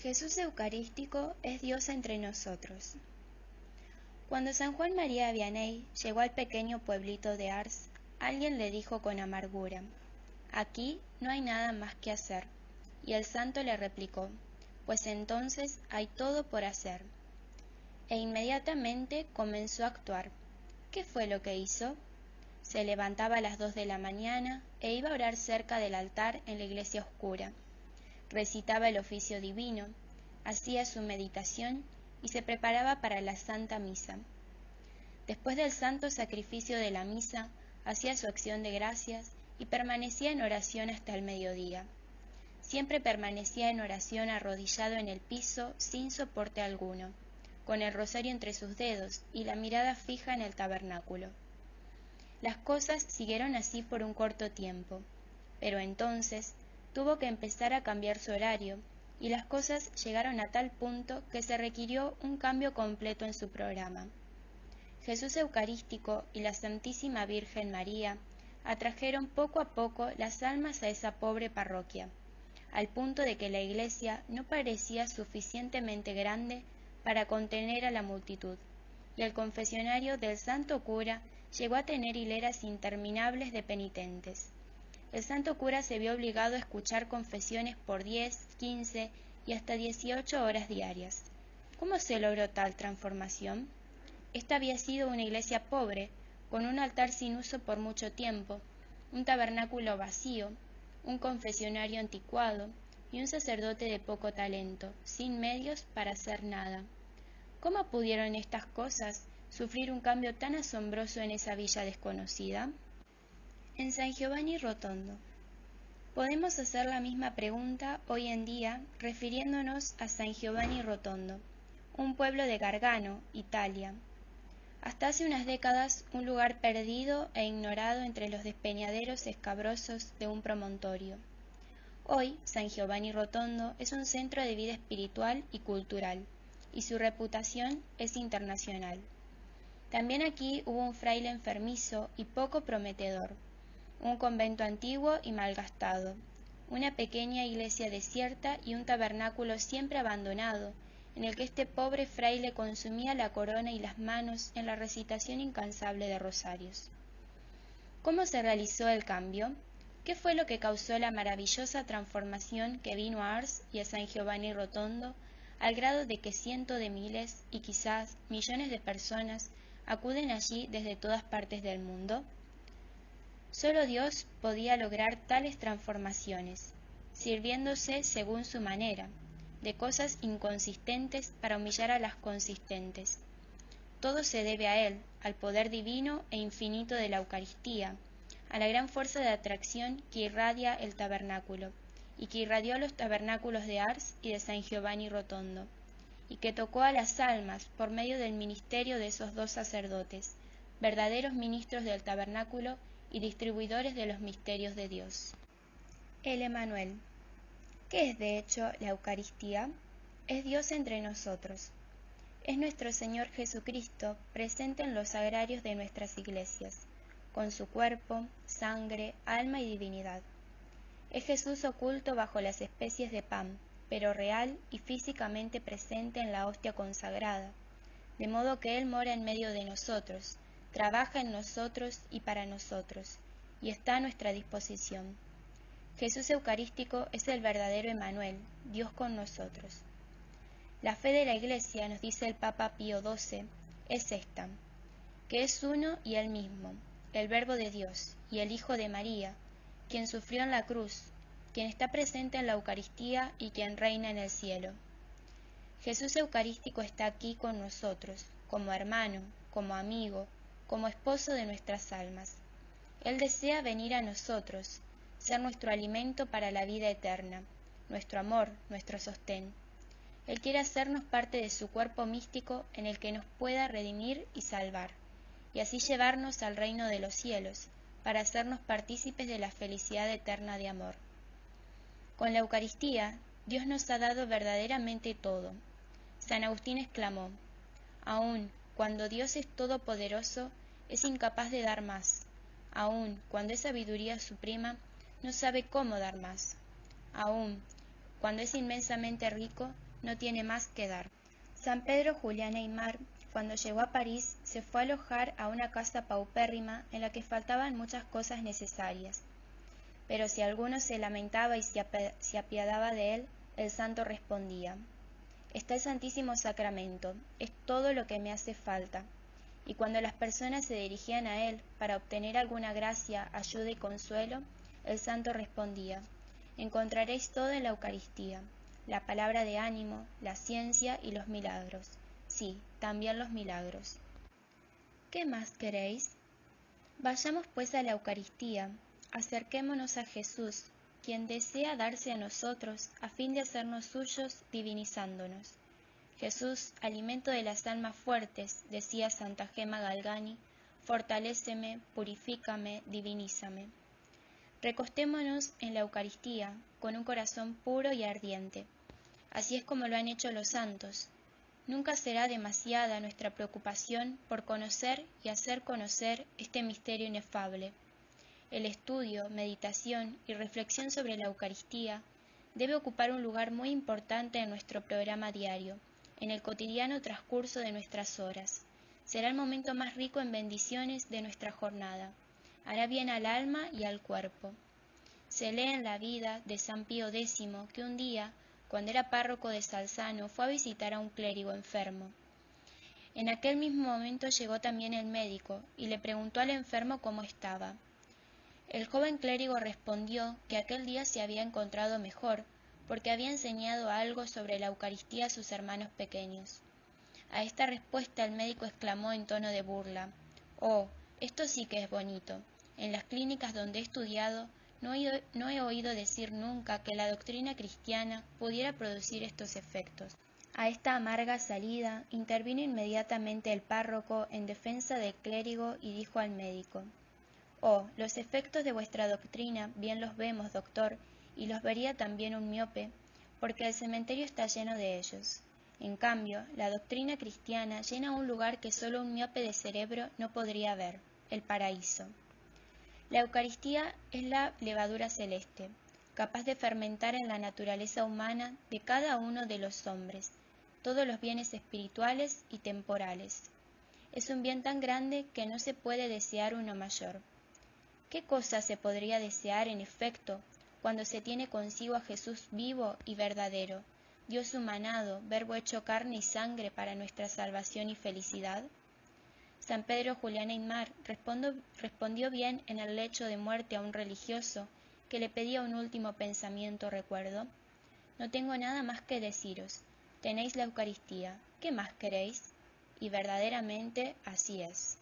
Jesús Eucarístico es Dios entre nosotros. Cuando San Juan María Vianney llegó al pequeño pueblito de Ars, alguien le dijo con amargura: «Aquí no hay nada más que hacer». Y el santo le replicó: «Pues entonces hay todo por hacer». E inmediatamente comenzó a actuar. ¿Qué fue lo que hizo? Se levantaba a las 2 de la mañana e iba a orar cerca del altar en la iglesia oscura. Recitaba el oficio divino, hacía su meditación y se preparaba para la Santa Misa. Después del santo sacrificio de la misa, hacía su acción de gracias y permanecía en oración hasta el mediodía. Siempre permanecía en oración arrodillado en el piso sin soporte alguno, con el rosario entre sus dedos y la mirada fija en el tabernáculo. Las cosas siguieron así por un corto tiempo, pero entonces tuvo que empezar a cambiar su horario y las cosas llegaron a tal punto que se requirió un cambio completo en su programa. Jesús Eucarístico y la Santísima Virgen María atrajeron poco a poco las almas a esa pobre parroquia, al punto de que la iglesia no parecía suficientemente grande para contener a la multitud, y el confesionario del santo cura llegó a tener hileras interminables de penitentes. El santo cura se vio obligado a escuchar confesiones por 10, 15 y hasta 18 horas diarias. ¿Cómo se logró tal transformación? Esta había sido una iglesia pobre, con un altar sin uso por mucho tiempo, un tabernáculo vacío, un confesionario anticuado y un sacerdote de poco talento, sin medios para hacer nada. ¿Cómo pudieron estas cosas sufrir un cambio tan asombroso en esa villa desconocida? En San Giovanni Rotondo. Podemos hacer la misma pregunta hoy en día refiriéndonos a San Giovanni Rotondo, un pueblo de Gargano, Italia. Hasta hace unas décadas un lugar perdido e ignorado entre los despeñaderos escabrosos de un promontorio. Hoy, San Giovanni Rotondo es un centro de vida espiritual y cultural, y su reputación es internacional. También aquí hubo un fraile enfermizo y poco prometedor, un convento antiguo y malgastado, una pequeña iglesia desierta y un tabernáculo siempre abandonado, en el que este pobre fraile consumía la corona y las manos en la recitación incansable de rosarios. ¿Cómo se realizó el cambio? ¿Qué fue lo que causó la maravillosa transformación que vino a Ars y a San Giovanni Rotondo, al grado de que cientos de miles y quizás millones de personas acuden allí desde todas partes del mundo? Solo Dios podía lograr tales transformaciones, sirviéndose según su manera, de cosas inconsistentes para humillar a las consistentes. Todo se debe a Él, al poder divino e infinito de la Eucaristía, a la gran fuerza de atracción que irradia el tabernáculo, y que irradió los tabernáculos de Ars y de San Giovanni Rotondo, y que tocó a las almas por medio del ministerio de esos dos sacerdotes, verdaderos ministros del tabernáculo y distribuidores de los misterios de Dios. El Emmanuel. ¿Qué es de hecho la Eucaristía? Es Dios entre nosotros. Es nuestro Señor Jesucristo presente en los sagrarios de nuestras iglesias, con su cuerpo, sangre, alma y divinidad. Es Jesús oculto bajo las especies de pan, pero real y físicamente presente en la hostia consagrada, de modo que Él mora en medio de nosotros, trabaja en nosotros y para nosotros, y está a nuestra disposición. Jesús Eucarístico es el verdadero Emmanuel, Dios con nosotros. La fe de la Iglesia, nos dice el Papa Pío XII, es esta, que es uno y el mismo, el Verbo de Dios y el Hijo de María, quien sufrió en la cruz, quien está presente en la Eucaristía y quien reina en el cielo. Jesús Eucarístico está aquí con nosotros, como hermano, como amigo, como esposo de nuestras almas. Él desea venir a nosotros, ser nuestro alimento para la vida eterna, nuestro amor, nuestro sostén. Él quiere hacernos parte de su cuerpo místico en el que nos pueda redimir y salvar, y así llevarnos al reino de los cielos, para hacernos partícipes de la felicidad eterna de amor. Con la Eucaristía, Dios nos ha dado verdaderamente todo. San Agustín exclamó: «Aun cuando Dios es todopoderoso, es incapaz de dar más. Aun cuando es sabiduría suprema, no sabe cómo dar más. Aun cuando es inmensamente rico, no tiene más que dar. San Pedro Julián Aymar, cuando llegó a París, se fue a alojar a una casa paupérrima en la que faltaban muchas cosas necesarias. Pero si alguno se lamentaba y se apiadaba de él, el santo respondía: «Está el Santísimo Sacramento, es todo lo que me hace falta». Y cuando las personas se dirigían a él para obtener alguna gracia, ayuda y consuelo, el santo respondía: «Encontraréis todo en la Eucaristía, la palabra de ánimo, la ciencia y los milagros. Sí, también los milagros. ¿Qué más queréis? Vayamos pues a la Eucaristía, acerquémonos a Jesús, quien desea darse a nosotros a fin de hacernos suyos divinizándonos. Jesús, alimento de las almas fuertes, decía Santa Gema Galgani, fortaléceme, purifícame, divinízame». Recostémonos en la Eucaristía con un corazón puro y ardiente. Así es como lo han hecho los santos. Nunca será demasiada nuestra preocupación por conocer y hacer conocer este misterio inefable. El estudio, meditación y reflexión sobre la Eucaristía debe ocupar un lugar muy importante en nuestro programa diario, en el cotidiano transcurso de nuestras horas. Será el momento más rico en bendiciones de nuestra jornada. Hará bien al alma y al cuerpo. Se lee en la vida de San Pío X que un día, cuando era párroco de Salzano, fue a visitar a un clérigo enfermo. En aquel mismo momento llegó también el médico y le preguntó al enfermo cómo estaba. El joven clérigo respondió que aquel día se había encontrado mejor, porque había enseñado algo sobre la Eucaristía a sus hermanos pequeños. A esta respuesta el médico exclamó en tono de burla: «Oh, esto sí que es bonito. En las clínicas donde he estudiado no he oído decir nunca que la doctrina cristiana pudiera producir estos efectos». A esta amarga salida intervino inmediatamente el párroco en defensa del clérigo y dijo al médico: «Oh, los efectos de vuestra doctrina bien los vemos, doctor, y los vería también un miope, porque el cementerio está lleno de ellos. En cambio, la doctrina cristiana llena un lugar que solo un miope de cerebro no podría ver, el paraíso». La Eucaristía es la levadura celeste, capaz de fermentar en la naturaleza humana de cada uno de los hombres todos los bienes espirituales y temporales. Es un bien tan grande que no se puede desear uno mayor. ¿Qué cosa se podría desear, en efecto, cuando se tiene consigo a Jesús vivo y verdadero, Dios humanado, Verbo hecho carne y sangre para nuestra salvación y felicidad? San Pedro Julián Aymar respondió bien en el lecho de muerte a un religioso que le pedía un último pensamiento recuerdo: «No tengo nada más que deciros. Tenéis la Eucaristía. ¿Qué más queréis?». Y verdaderamente así es.